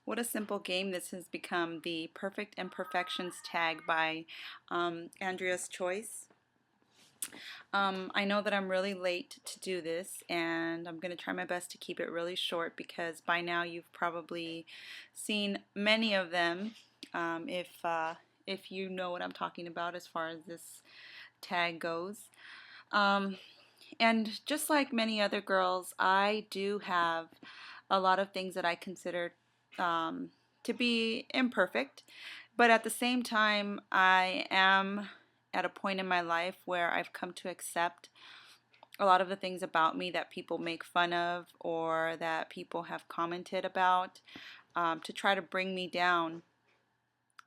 What a simple game this has become, the Perfect Imperfections tag by Andrea's Choice. I know that I'm really late to do this, and I'm going to try my best to keep it really short because by now you've probably seen many of them, if you know what I'm talking about as far as this tag goes. Um, and just like many other girls, I do have a lot of things that I consider um, to be imperfect, but at the same time, I am at a point in my life where I've come to accept a lot of the things about me that people make fun of or that people have commented about to try to bring me down.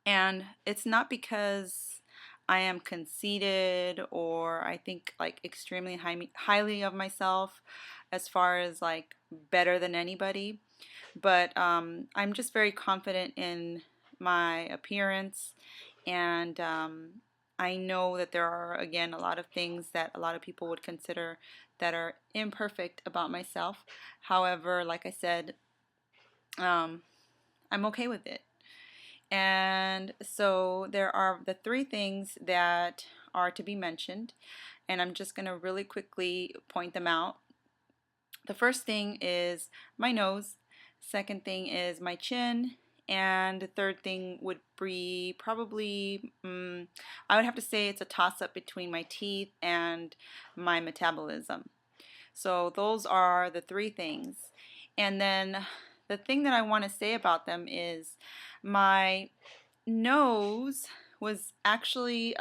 And it's not because I am conceited or I think like extremely highly of myself as far as like better than anybody, but I'm just very confident in my appearance, and I know that there are, again, a lot of things that a lot of people would consider that are imperfect about myself. However, like I said, um, I'm okay with it. And so there are the three things that are to be mentioned, and I'm just going to really quickly point them out. The first thing is my nose, second thing is my chin, and the third thing would be probably, I would have to say it's a toss up between my teeth and my metabolism. So those are the three things. And then the thing that I want to say about them is my nose was actually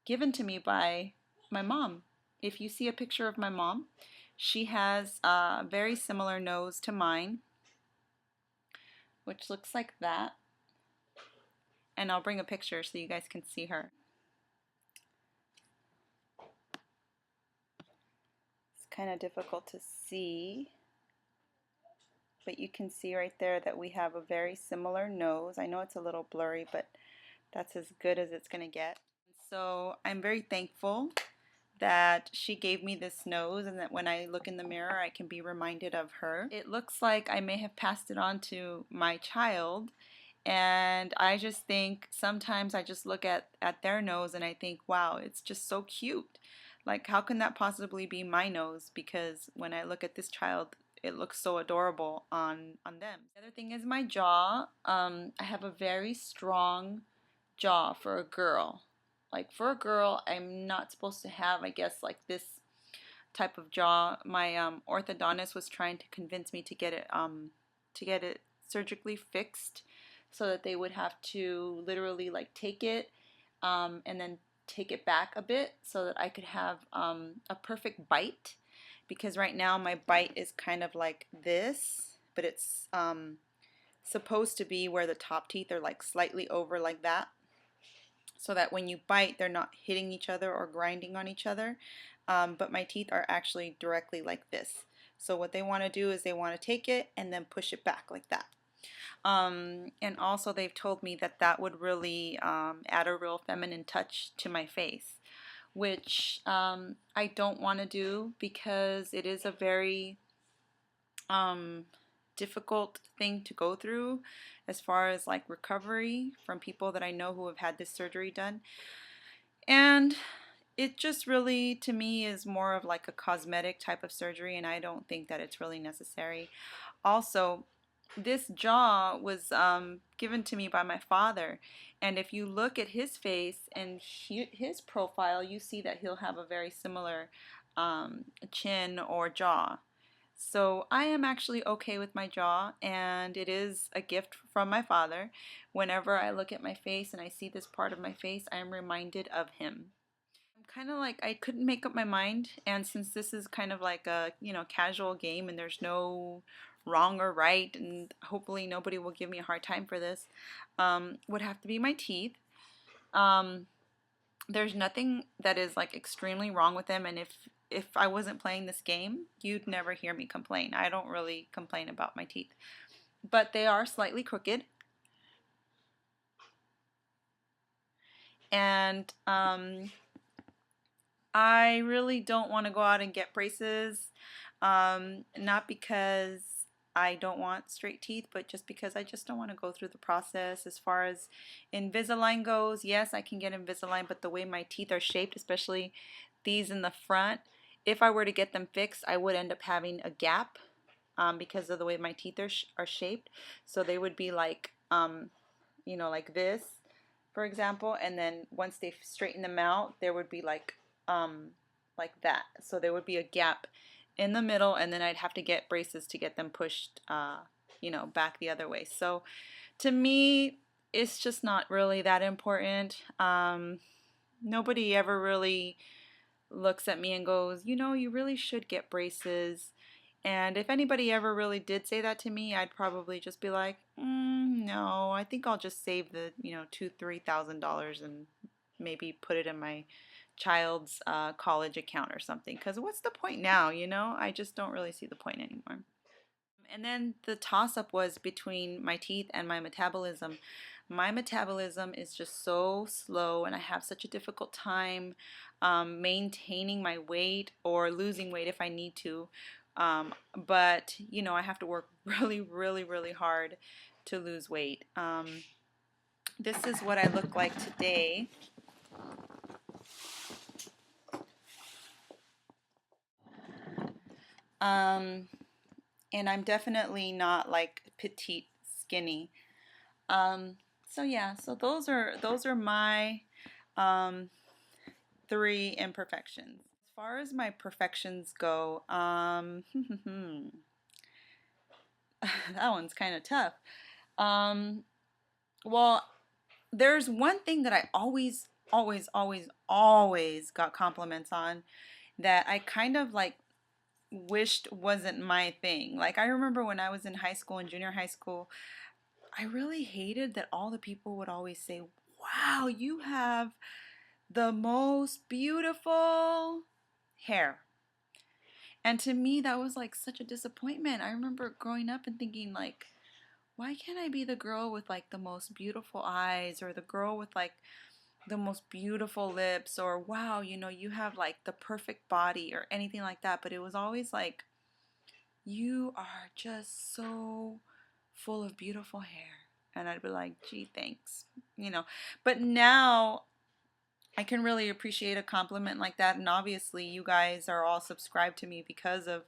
given to me by my mom. If you see a picture of my mom, she has a very similar nose to mine, which looks like that. And I'll bring a picture so you guys can see her. It's kind of difficult to see, but you can see right there that we have a very similar nose. I know it's a little blurry, but that's as good as it's going to get. So I'm very thankful that she gave me this nose and that when I look in the mirror I can be reminded of her. It looks like I may have passed it on to my child, and I just think sometimes I just look at their nose and I think, wow, it's just so cute. Like, how can that possibly be my nose? Because when I look at this child, it looks so adorable on them. The other thing is my jaw. I have a very strong jaw for a girl. Like for a girl, I'm not supposed to have, I guess, like this type of jaw. My orthodontist was trying to convince me to get it surgically fixed, so that they would have to literally like take it and then take it back a bit so that I could have a perfect bite. Because right now my bite is kind of like this, but it's supposed to be where the top teeth are like slightly over like that, so that when you bite, they're not hitting each other or grinding on each other. But my teeth are actually directly like this. So what they want to do is they want to take it and then push it back like that. And also they've told me that that would really add a real feminine touch to my face, which I don't want to do because it is a very difficult thing to go through as far as like recovery from people that I know who have had this surgery done. And it just really, to me, is more of like a cosmetic type of surgery, and I don't think that it's really necessary. Also, this jaw was given to me by my father, and if you look at his face and his profile, you see that he'll have a very similar chin or jaw. So I am actually okay with my jaw, and it is a gift from my father. Whenever I look at my face and I see this part of my face, I am reminded of him. I'm kind of like, I couldn't make up my mind, and since this is kind of like a, casual game and there's no wrong or right, and hopefully nobody will give me a hard time for this, would have to be my teeth. Um, there's nothing that is like extremely wrong with them, and if I wasn't playing this game, you'd never hear me complain. I don't really complain about my teeth, but they are slightly crooked, and I really don't want to go out and get braces, not because I don't want straight teeth, but just because I just don't want to go through the process. As far as Invisalign goes, yes, I can get Invisalign, but the way my teeth are shaped, especially these in the front, if I were to get them fixed, I would end up having a gap because of the way my teeth are shaped. So they would be like, you know, like this, for example, and then once they straighten them out, there would be like that. So there would be a gap in the middle, and then I'd have to get braces to get them pushed, you know, back the other way. So to me, it's just not really that important. Nobody ever really looks at me and goes, you know, you really should get braces. And if anybody ever really did say that to me, I'd probably just be like, no, I think I'll just save the, you know, $2,000-3,000 and maybe put it in my child's college account or something. Because what's the point now, you know? I just don't really see the point anymore. And then the toss up was between my teeth and my metabolism. My metabolism is just so slow, and I have such a difficult time maintaining my weight or losing weight if I need to. But, you know, I have to work really, really, really hard to lose weight. This is what I look like today. And I'm definitely not like petite skinny. So yeah, so those are my um, 3 imperfections. As far as my perfections go, that one's kind of tough. Um, well, there's one thing that I always, always, always, always got compliments on that I kind of like wished wasn't my thing. Like I remember when I was in high school and junior high school, I really hated that all the people would always say, "Wow, you have the most beautiful hair." And to me, that was like such a disappointment. I remember growing up and thinking like, why can't I be the girl with like the most beautiful eyes, or the girl with like the most beautiful lips, or wow, you know, you have like the perfect body or anything like that. But it was always like, you are just so full of beautiful hair. And I'd be like, gee, thanks. You know, but now I can really appreciate a compliment like that. And obviously, you guys are all subscribed to me because of,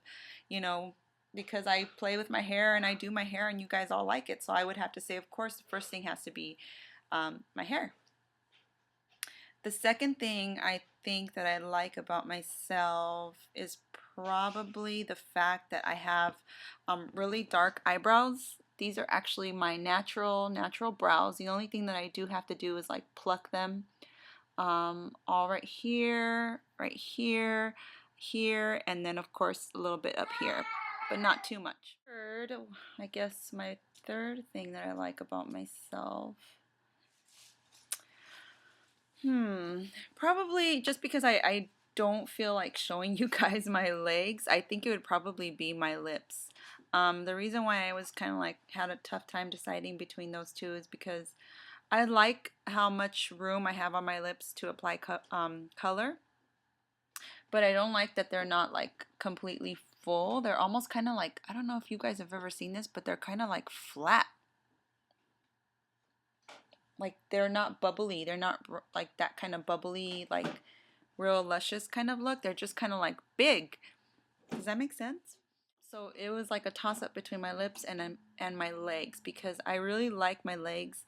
you know, because I play with my hair and I do my hair and you guys all like it. So I would have to say, of course, the first thing has to be my hair. The second thing I think that I like about myself is probably the fact that I have really dark eyebrows. These are actually my natural brows. The only thing that I do have to do is like pluck them all right here, here, and then of course a little bit up here, but not too much. Third, I guess my third thing that I like about myself, probably just because I don't feel like showing you guys my legs, I think it would probably be my lips. The reason why I was kind of like had a tough time deciding between those two is because I like how much room I have on my lips to apply color, but I don't like that they're not like completely full. They're almost kind of like, I don't know if you guys have ever seen this, but they're kind of like flat. Like they're not bubbly. They're not like that kind of bubbly, like real luscious kind of look. They're just kind of like big. Does that make sense? So it was like a toss up between my lips and my legs, because I really like my legs.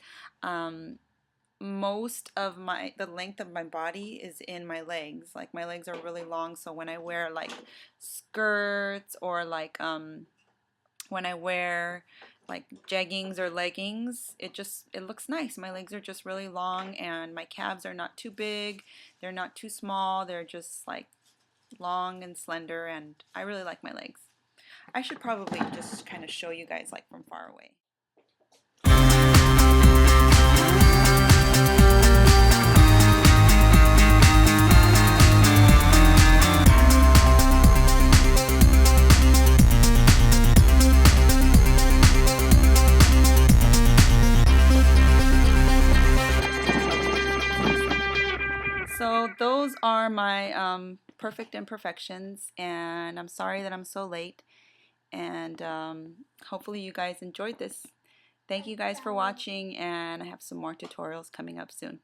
Most of the length of my body is in my legs. Like my legs are really long, so when I wear like skirts, or like when I wear like jeggings or leggings, it looks nice. My legs are just really long, and my calves are not too big, they're not too small, they're just like long and slender, and I really like my legs. I should probably just kind of show you guys like from far away. So those are my perfect imperfections, and I'm sorry that I'm so late. And hopefully you guys enjoyed this. Thank you guys for watching, and I have some more tutorials coming up soon.